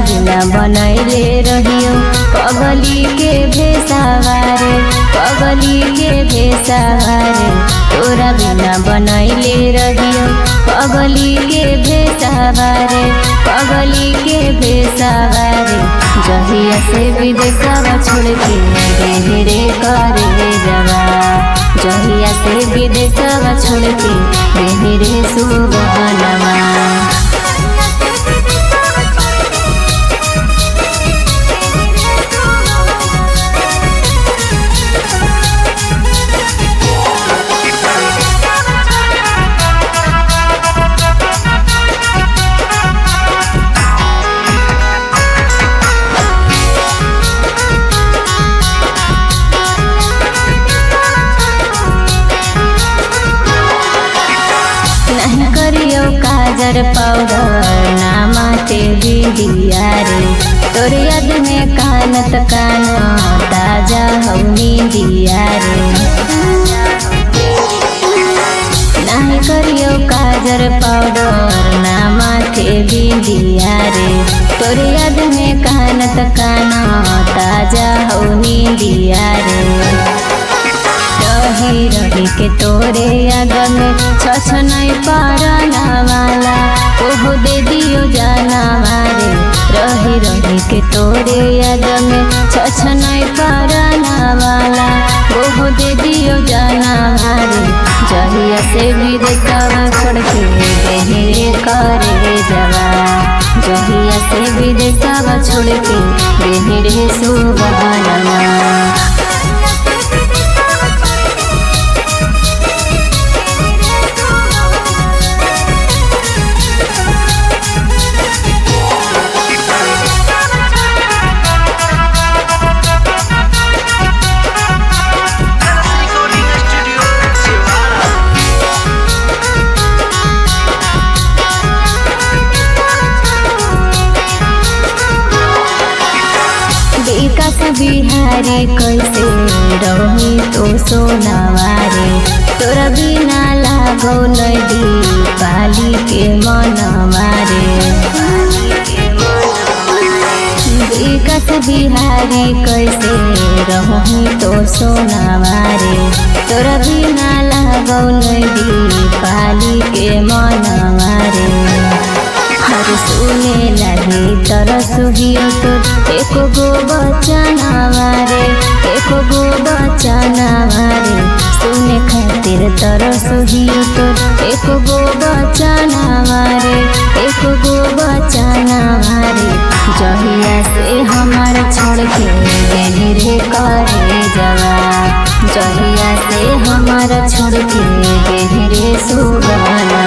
बिना बनैले रहियो पगली के भेसावारे, पगली के भेसावारे। तोरा बिना बनैले रहियो पगली के भेसावारे, पगली के भेसावारे। जहिया से विदेशवा छोड़ के रे रे करे जवा, जहिया से विदेशवा छोड़ के रे रे सुबहनवा। काजर पाउडर ना माथे बिदिया रे, तोर याद में कानत कान ताजा हौनी दिया रे। नहीं करियो काजर पाउडर ना माथे बिदिया रे, तोर याद में कानत कान ताजा हौनी दिया रे। रही रही के तोरे याद में छछनई पारना वाला, ओहो दे दियो जाना मारे। रही रही के तोरे याद में छछनई पारना वाला, ओहो दे दियो जाना मारे। जहिया से विदेशवा छोड़ के रे करे जवा, जहिया से विदेशवा छोड़ के रे सुबहनवा। विकास बिहारी कैसे रही तो सोनावारे, तोरा बिना लागो नदी पाली के मनवारे। विकास बिहारी कैसे रही तो सोनावारे, तोरा बिना लागो नदी पाली के मनवारे। हर सुने लगे तरस हियो तो एको गो बचना मारे, एको गो बचना मारे। सुने खातिर तरस हियो तो एको गो बचना मारे, एको गो बचना मारे। जहिया से हमार छोड़ के रे करे जवा, जहिया से हमार छोड़ के रे सुबहनवा।